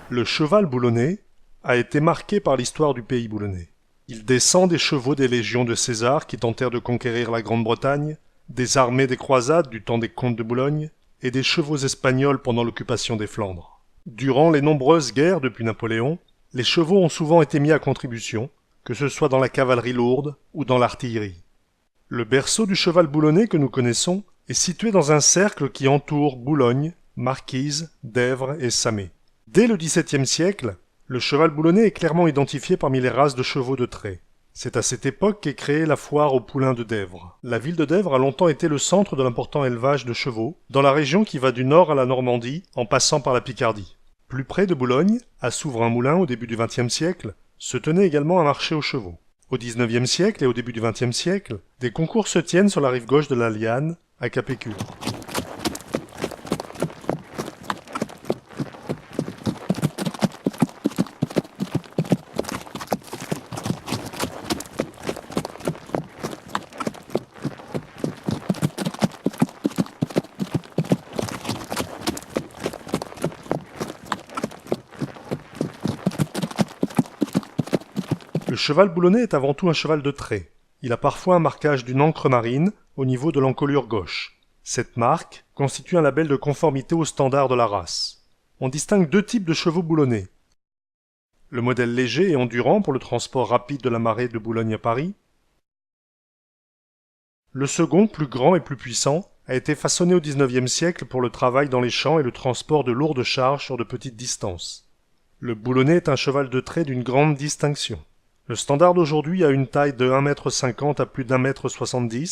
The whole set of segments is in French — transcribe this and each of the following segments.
Le cheval boulonnais a été marqué par l'histoire du pays boulonnais. Il descend des chevaux des légions de César qui tentèrent de conquérir la Grande-Bretagne, des armées des croisades du temps des comtes de Boulogne et des chevaux espagnols pendant l'occupation des Flandres. Durant les nombreuses guerres depuis Napoléon, les chevaux ont souvent été mis à contribution, que ce soit dans la cavalerie lourde ou dans l'artillerie. Le berceau du cheval boulonnais que nous connaissons est situé dans un cercle qui entoure Boulogne, Marquise, Dèvres et Samé. Dès le XVIIe siècle, le cheval boulonnais est clairement identifié parmi les races de chevaux de trait. C'est à cette époque qu'est créée la foire aux poulains de Dèvres. La ville de Dèvres a longtemps été le centre de l'important élevage de chevaux, dans la région qui va du nord à la Normandie, en passant par la Picardie. Plus près de Boulogne, à Souverain-Moulin au début du XXe siècle, se tenait également un marché aux chevaux. Au XIXe siècle et au début du XXe siècle, des concours se tiennent sur la rive gauche de la Liane, à Capécule. Le cheval boulonnais est avant tout un cheval de trait. Il a parfois un marquage d'une encre marine au niveau de l'encolure gauche. Cette marque constitue un label de conformité aux standards de la race. On distingue deux types de chevaux boulonnais. Le modèle léger et endurant pour le transport rapide de la marée de Boulogne à Paris. Le second, plus grand et plus puissant, a été façonné au XIXe siècle pour le travail dans les champs et le transport de lourdes charges sur de petites distances. Le boulonnais est un cheval de trait d'une grande distinction. Le standard d'aujourd'hui a une taille de 1,50 m à plus d'1,70 m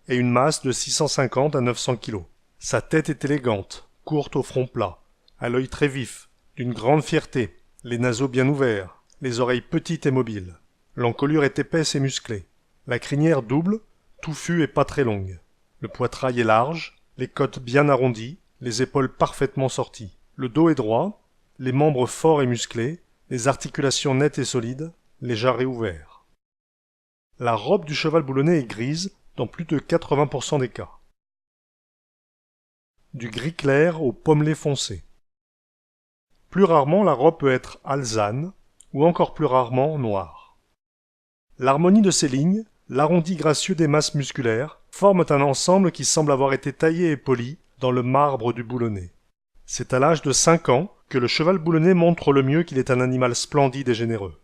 et une masse de 650 à 900 kg. Sa tête est élégante, courte au front plat, à l'œil très vif, d'une grande fierté, les naseaux bien ouverts, les oreilles petites et mobiles. L'encolure est épaisse et musclée. La crinière double, touffue et pas très longue. Le poitrail est large, les côtes bien arrondies, les épaules parfaitement sorties. Le dos est droit, les membres forts et musclés, les articulations nettes et solides, les jarrets ouverts. La robe du cheval boulonnais est grise dans plus de 80% des cas. Du gris clair au pommelé foncé. Plus rarement, la robe peut être alezane ou encore plus rarement noire. L'harmonie de ces lignes, l'arrondi gracieux des masses musculaires, forment un ensemble qui semble avoir été taillé et poli dans le marbre du boulonnais. C'est à l'âge de 5 ans que le cheval boulonnais montre le mieux qu'il est un animal splendide et généreux.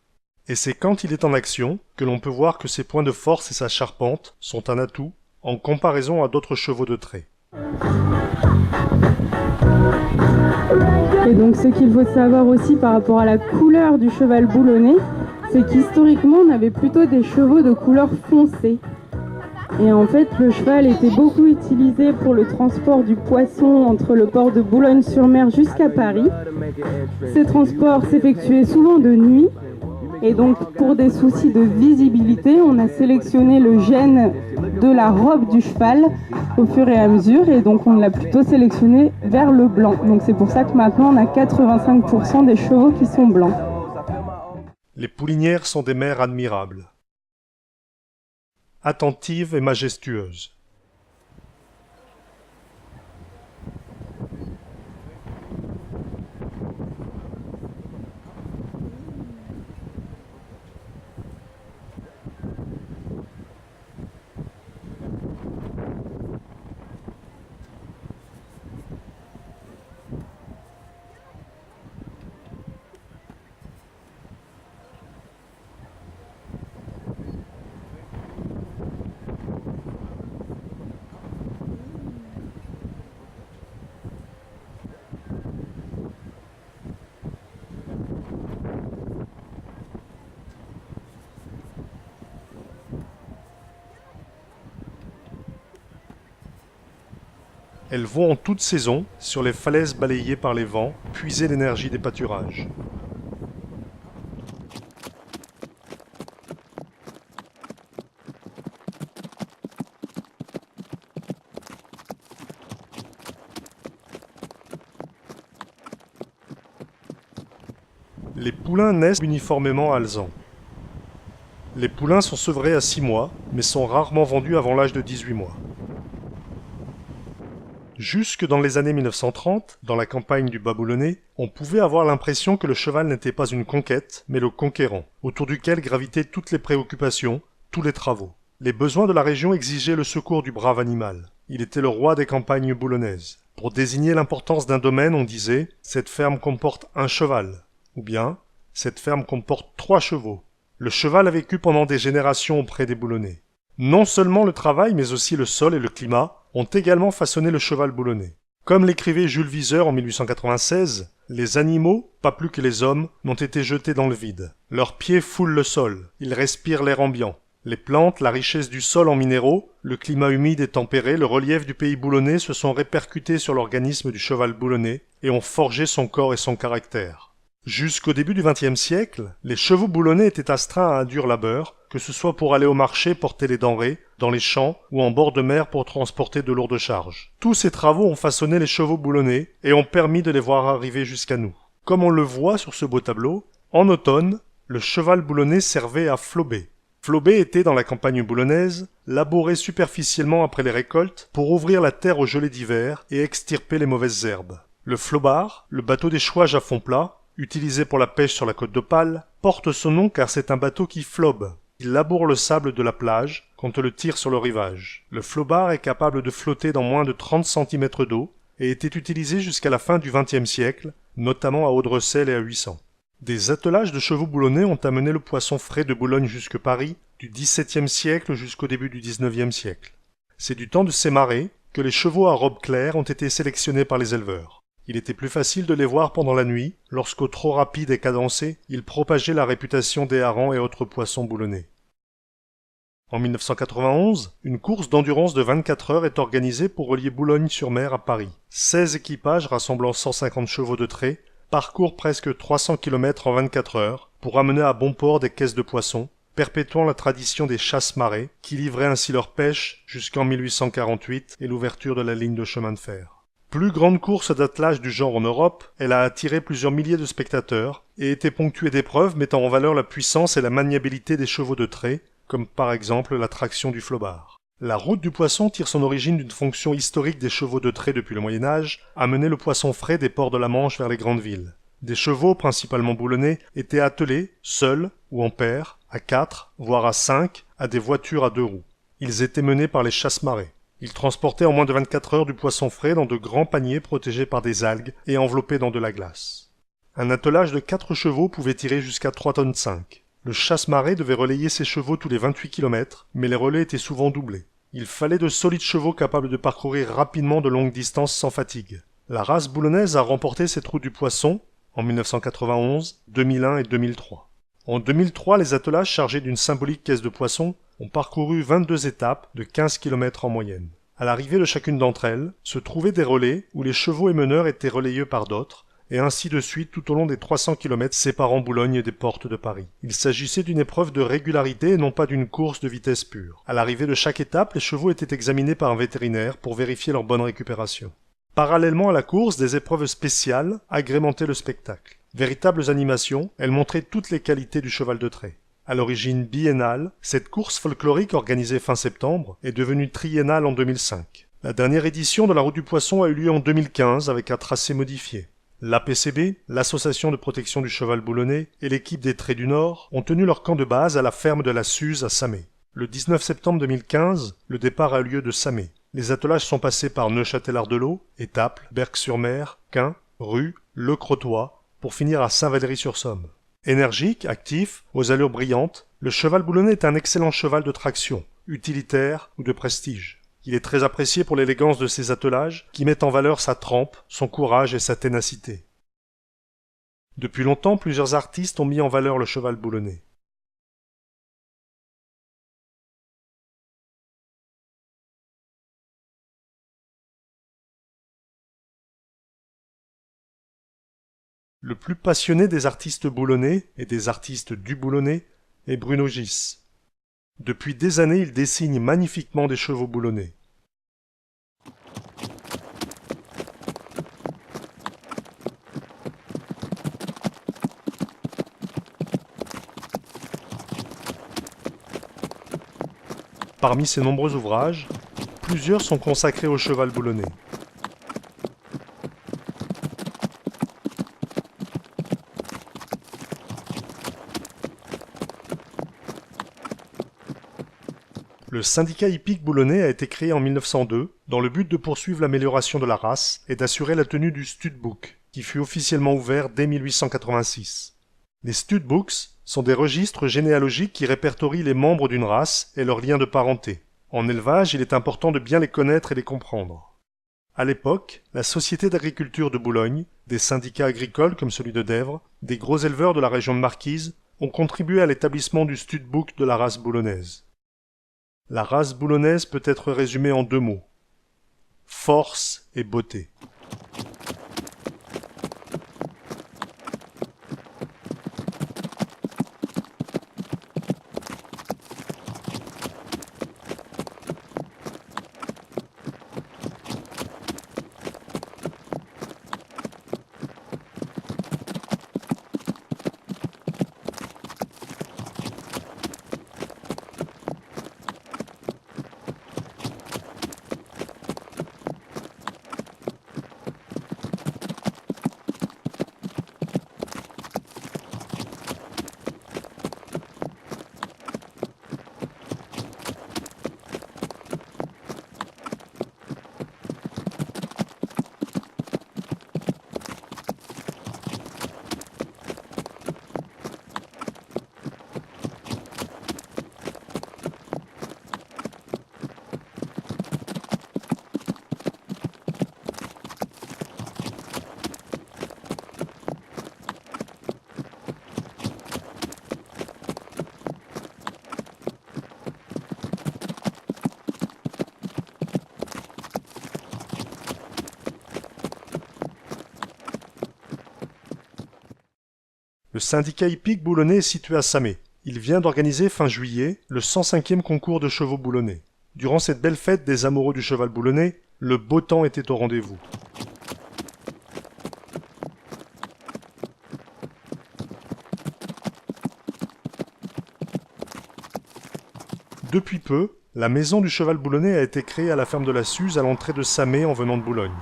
Et c'est quand il est en action que l'on peut voir que ses points de force et sa charpente sont un atout en comparaison à d'autres chevaux de trait. Et donc ce qu'il faut savoir aussi par rapport à la couleur du cheval boulonnais, c'est qu'historiquement on avait plutôt des chevaux de couleur foncée. Et en fait le cheval était beaucoup utilisé pour le transport du poisson entre le port de Boulogne-sur-Mer jusqu'à Paris. Ces transports s'effectuaient souvent de nuit. Et donc, pour des soucis de visibilité, on a sélectionné le gène de la robe du cheval au fur et à mesure. Et donc, on l'a plutôt sélectionné vers le blanc. Donc, c'est pour ça que maintenant, on a 85% des chevaux qui sont blancs. Les poulinières sont des mères admirables, attentives et majestueuses. Elles vont en toute saison, sur les falaises balayées par les vents, puiser l'énergie des pâturages. Les poulains naissent uniformément à Alezan. Les poulains sont sevrés à 6 mois, mais sont rarement vendus avant l'âge de 18 mois. Jusque dans les années 1930, dans la campagne du bas boulonnais, on pouvait avoir l'impression que le cheval n'était pas une conquête, mais le conquérant, autour duquel gravitaient toutes les préoccupations, tous les travaux. Les besoins de la région exigeaient le secours du brave animal. Il était le roi des campagnes boulonnaises. Pour désigner l'importance d'un domaine, on disait « cette ferme comporte un cheval » ou bien « cette ferme comporte 3 chevaux ». Le cheval a vécu pendant des générations auprès des Boulonnais. Non seulement le travail, mais aussi le sol et le climat ont également façonné le cheval boulonnais. Comme l'écrivait Jules Viseur en 1896, les animaux, pas plus que les hommes, n'ont été jetés dans le vide. Leurs pieds foulent le sol, ils respirent l'air ambiant. Les plantes, la richesse du sol en minéraux, le climat humide et tempéré, le relief du pays boulonnais se sont répercutés sur l'organisme du cheval boulonnais et ont forgé son corps et son caractère. Jusqu'au début du XXe siècle, les chevaux boulonnais étaient astreints à un dur labeur, que ce soit pour aller au marché porter les denrées, dans les champs ou en bord de mer pour transporter de lourdes charges. Tous ces travaux ont façonné les chevaux boulonnais et ont permis de les voir arriver jusqu'à nous. Comme on le voit sur ce beau tableau, en automne, le cheval boulonnais servait à flober. Flober était, dans la campagne boulonnaise, labouré superficiellement après les récoltes pour ouvrir la terre au gelée d'hiver et extirper les mauvaises herbes. Le flobard, le bateau d'échouage à fond plat, utilisé pour la pêche sur la côte d'Opale, porte son nom car c'est un bateau qui flobe. Il laboure le sable de la plage quand on le tire sur le rivage. Le flobard est capable de flotter dans moins de 30 cm d'eau et était utilisé jusqu'à la fin du XXe siècle, notamment à Audrecel et à 800. Des attelages de chevaux boulonnais ont amené le poisson frais de Boulogne jusque Paris, du XVIIe siècle jusqu'au début du XIXe siècle. C'est du temps de ces marées que les chevaux à robe claire ont été sélectionnés par les éleveurs. Il était plus facile de les voir pendant la nuit, lorsqu'au trot rapide et cadencé, ils propageaient la réputation des harengs et autres poissons boulonnais. En 1991, une course d'endurance de 24 heures est organisée pour relier Boulogne-sur-Mer à Paris. 16 équipages rassemblant 150 chevaux de trait parcourent presque 300 km en 24 heures pour amener à bon port des caisses de poissons, perpétuant la tradition des chasse-marées qui livraient ainsi leur pêche jusqu'en 1848 et l'ouverture de la ligne de chemin de fer. Plus grande course d'attelage du genre en Europe, elle a attiré plusieurs milliers de spectateurs et été ponctuée d'épreuves mettant en valeur la puissance et la maniabilité des chevaux de trait, comme par exemple la traction du flobard. La route du poisson tire son origine d'une fonction historique des chevaux de trait depuis le Moyen-Âge, amener le poisson frais des ports de la Manche vers les grandes villes. Des chevaux, principalement boulonnais, étaient attelés, seuls ou en paire, à 4, voire à 5, à des voitures à 2 roues. Ils étaient menés par les chasse-marées. Ils transportaient en moins de 24 heures du poisson frais dans de grands paniers protégés par des algues et enveloppés dans de la glace. Un attelage de 4 chevaux pouvait tirer jusqu'à 3,5 tonnes. Le chasse-marée devait relayer ses chevaux tous les 28 km, mais les relais étaient souvent doublés. Il fallait de solides chevaux capables de parcourir rapidement de longues distances sans fatigue. La race boulonnaise a remporté cette route du poisson en 1991, 2001 et 2003. En 2003, les attelages chargés d'une symbolique caisse de poissons ont parcouru 22 étapes de 15 km en moyenne. À l'arrivée de chacune d'entre elles, se trouvaient des relais où les chevaux et meneurs étaient relayés par d'autres, et ainsi de suite tout au long des 300 km séparant Boulogne des portes de Paris. Il s'agissait d'une épreuve de régularité et non pas d'une course de vitesse pure. À l'arrivée de chaque étape, les chevaux étaient examinés par un vétérinaire pour vérifier leur bonne récupération. Parallèlement à la course, des épreuves spéciales agrémentaient le spectacle. Véritables animations, elles montraient toutes les qualités du cheval de trait. À l'origine biennale, cette course folklorique organisée fin septembre est devenue triennale en 2005. La dernière édition de la Route du Poisson a eu lieu en 2015 avec un tracé modifié. L'APCB, l'Association de protection du cheval boulonnais, et l'équipe des Traits du Nord ont tenu leur camp de base à la ferme de la Suze à Samé. Le 19 septembre 2015, le départ a eu lieu de Samé. Les attelages sont passés par Neuchâtel-Ardelot, Étaples, Berck-sur-Mer, Caen, Rue, Le Crotoy, pour finir à Saint-Valery-sur-Somme. Énergique, actif, aux allures brillantes, le cheval boulonnais est un excellent cheval de traction, utilitaire ou de prestige. Il est très apprécié pour l'élégance de ses attelages, qui mettent en valeur sa trempe, son courage et sa ténacité. Depuis longtemps, plusieurs artistes ont mis en valeur le cheval boulonnais. Le plus passionné des artistes boulonnais et des artistes du Boulonnais est Bruno Gis. Depuis des années, il dessine magnifiquement des chevaux boulonnais. Parmi ses nombreux ouvrages, plusieurs sont consacrés au cheval boulonnais. Le syndicat hippique boulonnais a été créé en 1902 dans le but de poursuivre l'amélioration de la race et d'assurer la tenue du Studbook, qui fut officiellement ouvert dès 1886. Les Studbooks sont des registres généalogiques qui répertorient les membres d'une race et leurs liens de parenté. En élevage, il est important de bien les connaître et les comprendre. À l'époque, la Société d'agriculture de Boulogne, des syndicats agricoles comme celui de Dèvres, des gros éleveurs de la région de Marquise ont contribué à l'établissement du Studbook de la race boulonnaise. La race boulonnaise peut être résumée en 2 mots: force et beauté. Le syndicat hippique boulonnais est situé à Samé. Il vient d'organiser fin juillet le 105e concours de chevaux boulonnais. Durant cette belle fête des amoureux du cheval boulonnais, le beau temps était au rendez-vous. Depuis peu, la maison du cheval boulonnais a été créée à la ferme de la Suze à l'entrée de Samé en venant de Boulogne.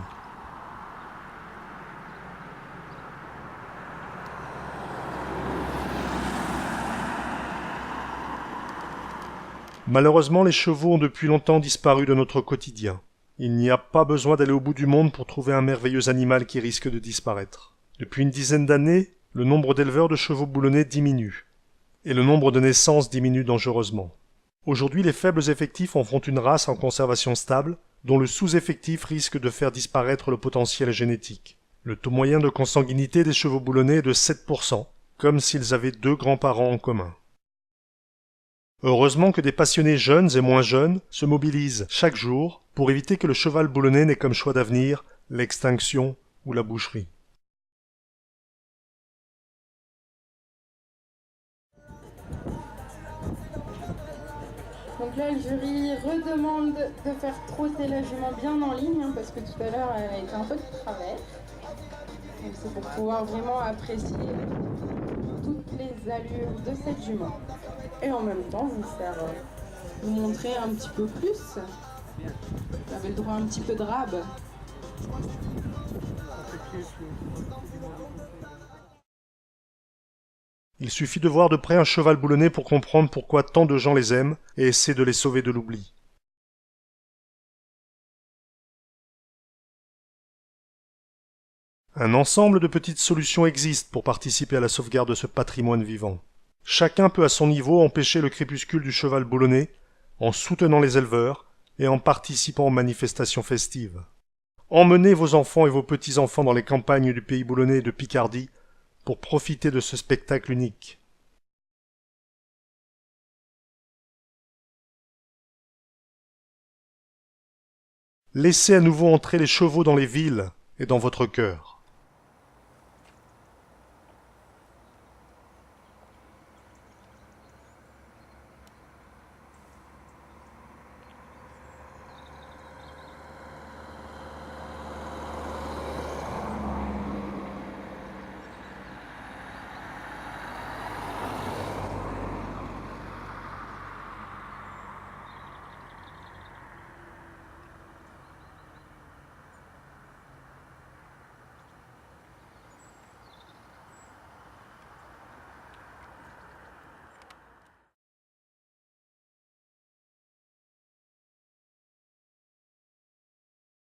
Malheureusement, les chevaux ont depuis longtemps disparu de notre quotidien. Il n'y a pas besoin d'aller au bout du monde pour trouver un merveilleux animal qui risque de disparaître. Depuis une dizaine d'années, le nombre d'éleveurs de chevaux boulonnais diminue, et le nombre de naissances diminue dangereusement. Aujourd'hui, les faibles effectifs en font une race en conservation stable, dont le sous-effectif risque de faire disparaître le potentiel génétique. Le taux moyen de consanguinité des chevaux boulonnais est de 7%, comme s'ils avaient 2 grands-parents en commun. Heureusement que des passionnés jeunes et moins jeunes se mobilisent chaque jour pour éviter que le cheval boulonnais n'ait comme choix d'avenir l'extinction ou la boucherie. Donc là, le jury redemande de faire trotter la jument bien en ligne, parce que tout à l'heure, elle a été un peu de travers. Donc c'est pour pouvoir vraiment apprécier toutes les allures de cette jument. Et en même temps, vous montrer un petit peu plus. Vous avez le droit à un petit peu de rab. Il suffit de voir de près un cheval boulonnais pour comprendre pourquoi tant de gens les aiment et essaient de les sauver de l'oubli. Un ensemble de petites solutions existent pour participer à la sauvegarde de ce patrimoine vivant. Chacun peut à son niveau empêcher le crépuscule du cheval boulonnais en soutenant les éleveurs et en participant aux manifestations festives. Emmenez vos enfants et vos petits-enfants dans les campagnes du pays boulonnais et de Picardie pour profiter de ce spectacle unique. Laissez à nouveau entrer les chevaux dans les villes et dans votre cœur.